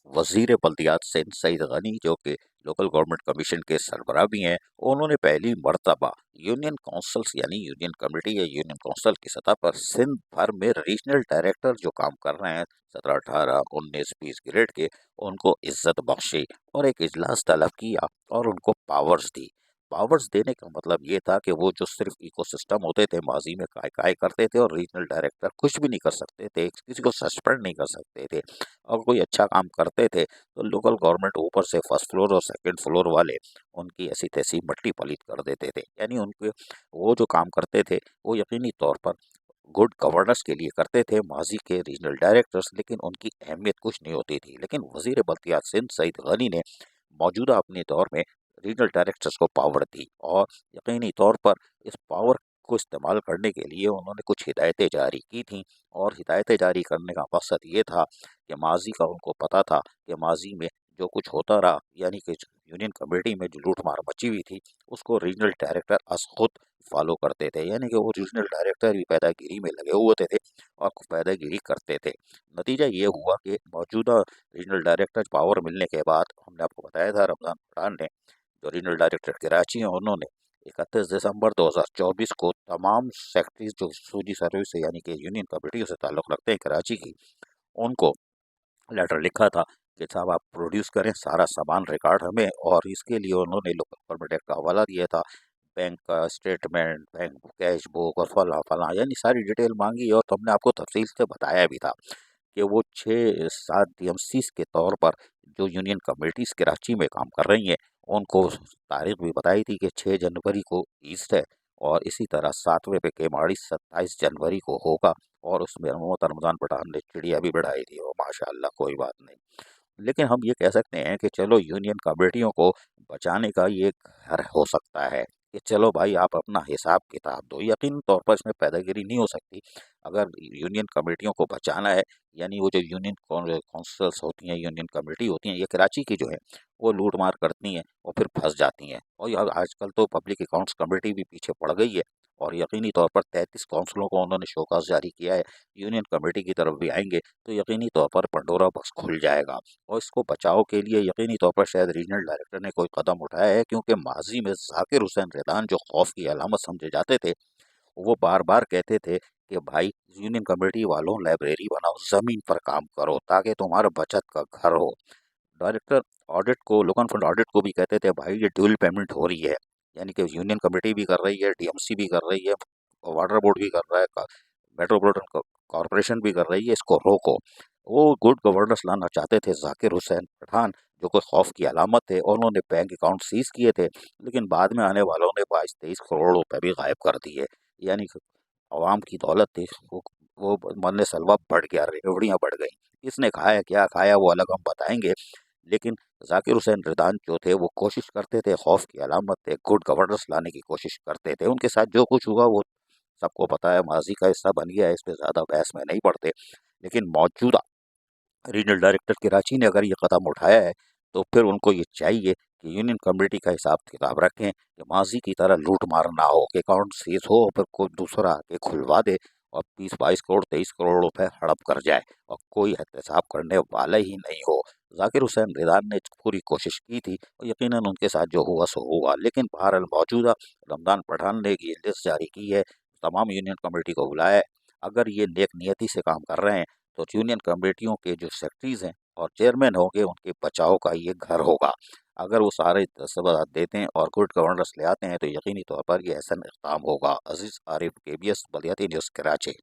वज़ीर बल्दियात सिंध सईद गनी, जो कि लोकल गवर्नमेंट कमीशन के सरबराह भी हैं, उन्होंने पहली मर्तबा यूनियन काउंसिल्स यानी यूनियन कमेटी या यूनियन काउंसिल की सतह पर सिंध भर में रीजनल डायरेक्टर जो काम कर रहे हैं 17, 18, 19, 20 ग्रेड के, उनको इज्जत बख्शी और एक इजलास तलब किया और उनको पावर्स दी। पावर्स देने का मतलब ये था कि वो जो सिर्फ इकोसिस्टम होते थे, माजी में काय काय करते थे और रीजनल डायरेक्टर कुछ भी नहीं कर सकते थे, किसी को सस्पेंड नहीं कर सकते थे। और कोई अच्छा काम करते थे तो लोकल गवर्नमेंट ऊपर से फर्स्ट फ्लोर और सेकंड फ्लोर वाले उनकी ऐसी तैसी मट्टी पलीत कर देते थे। यानी उनके वो जो काम करते थे वो यकीनी तौर पर गुड गवर्नेंस के लिए करते थे माजी के रीजनल डायरेक्टर्स, लेकिन उनकी अहमियत कुछ नहीं होती थी। लेकिन वजीर बल्दियात सिंध सईद गनी ने मौजूदा अपने दौर में रीजनल डायरेक्टर्स को पावर दी और यकीनी तौर पर इस पावर को इस्तेमाल करने के लिए उन्होंने कुछ हिदायतें जारी की थीं। और हिदायतें जारी करने का मकसद ये था कि माजी का उनको पता था कि माजी में जो कुछ होता रहा, यानी कि यूनियन कमेटी में जो लूट मार मची हुई थी, उसको रीजनल डायरेक्टर अस खुद फॉलो करते थे। यानी कि वो रीजनल डायरेक्टर भी पैदागिरी में लगे हुए थे और पैदागिरी करते थे। नतीजा ये हुआ कि मौजूदा रीजनल डायरेक्टर पावर मिलने के बाद, हमने आपको बताया था, रमज़ान पठान ने, जो रीजनल डायरेक्टर कराची हैं, उन्होंने 31 दिसंबर 2024 को तमाम सेक्रेटरीज जो सूजी सर्विस से यानी कि यूनियन कमेटियों से ताल्लुक़ रखते हैं कराची की, उनको लेटर लिखा था कि साहब आप प्रोड्यूस करें सारा सामान रिकॉर्ड हमें। और इसके लिए उन्होंने लोकल गवर्नमेंट एक्ट का हवाला दिया था, बैंक का स्टेटमेंट, बैंक कैश बुक और फला फला, यानी सारी डिटेल मांगी। और तुमने आपको तफसील से बताया भी था कि वो 6-7 डीएमसीज के तौर पर जो यूनियन कमेटीज़ कराची में काम कर रही हैं, उनको तारीख भी बताई थी कि 6 जनवरी को ईस्ट है और इसी तरह 7वें पे केमाड़ी 27 जनवरी को होगा। और उसमें मोहतरम रमज़ान पठान ने चिड़िया भी बढ़ाई थी और माशाअल्लाह कोई बात नहीं। लेकिन हम ये कह सकते हैं कि चलो यूनियन कमेटियों को बचाने का ये एक हर हो सकता है कि चलो भाई आप अपना हिसाब किताब दो। यकीन तौर पर इसमें पैदागिरी नहीं हो सकती अगर यूनियन कमेटियों को बचाना है। यानी वो जो यूनियन काउंसिल्स होती हैं, यूनियन कमेटी होती हैं, ये कराची की जो है वो लूट मार करती हैं और फिर फंस जाती हैं। और यार आजकल तो पब्लिक अकाउंट्स कमेटी भी पीछे पड़ गई है और यकीनी तौर पर 33 काउंसिलों को उन्होंने शोकास जारी किया है। यूनियन कमेटी की तरफ भी आएंगे तो यकीनी तौर पर पंडोरा बॉक्स खुल जाएगा। और इसको बचाव के लिए यकीनी तौर पर शायद रीजनल डायरेक्टर ने कोई कदम उठाया है, क्योंकि माजी में जाकिर हुसैन रेदान जो खौफ की अलामत समझे जाते थे, वो बार बार कहते थे कि भाई यूनियन कमेटी वालों लाइब्रेरी बनाओ, ज़मीन पर काम करो ताकि तुम्हारा बचत का घर हो। डायरेक्टर ऑडिट को, लोकल फंड ऑडिट को भी कहते थे भाई ये ड्यूल पेमेंट हो रही है, यानी कि यूनियन कमेटी भी कर रही है, डीएमसी भी कर रही है, वाटर बोर्ड भी कर रहा है, मेट्रोपॉलिटन कॉरपोरेशन भी कर रही है, इसको रोको। वो गुड गवर्नेंस लाना चाहते थे जाकिर हुसैन पठान, जो कोई खौफ की अलामत थे, और उन्होंने बैंक अकाउंट सीज किए थे। लेकिन बाद में आने वालों ने 22-23 करोड़ रुपए भी गायब कर दिए। यानी कि अवाम की दौलत थी वो मन सलवा बढ़ गया, रेवड़ियाँ बढ़ गई। इसने खाया क्या खाया वो अलग हम बताएंगे। लेकिन जाकिर हुसैन रिदान जो थे वो कोशिश करते थे, खौफ की अलामत थे, गुड गवर्नेंस लाने की कोशिश करते थे। उनके साथ जो कुछ हुआ वो सबको पता है, माजी का हिस्सा बन गया है, इस पे ज़्यादा बहस में नहीं पड़ते। लेकिन मौजूदा रीजनल डायरेक्टर कराची ने अगर ये कदम उठाया है तो फिर उनको ये चाहिए कि यूनियन कमेटी का हिसाब किताब रखें कि माजी की तरह लूट मार ना हो, कि अकाउंट सीज हो और फिर कोई दूसरा आके खुलवा दे और 20-22 करोड़ 23 करोड़ रुपए हड़प कर जाए और कोई एहतसाब करने वाला ही नहीं हो। जाकिर हुसैन रिदान ने पूरी कोशिश की थी और यकीनन उनके साथ जो हुआ सो हुआ। लेकिन बहरहाल मौजूदा रमज़ान पठान ने ये लिस्ट जारी की है, तमाम यूनियन कमेटी को बुलाया है। अगर ये नेक नियति से काम कर रहे हैं तो यूनियन कमेटियों के जो सेक्रेटरीज हैं और चेयरमैन होंगे उनके बचाव का ये घर होगा। अगर वो सारे दस्तावेज़ देते हैं और गुड गवर्नेंस ले आते हैं तो यकीनी तौर पर ये एहसन इक़दाम होगा। अजीज़ आरिफ, केबीएस बलियाती न्यूज़, कराची।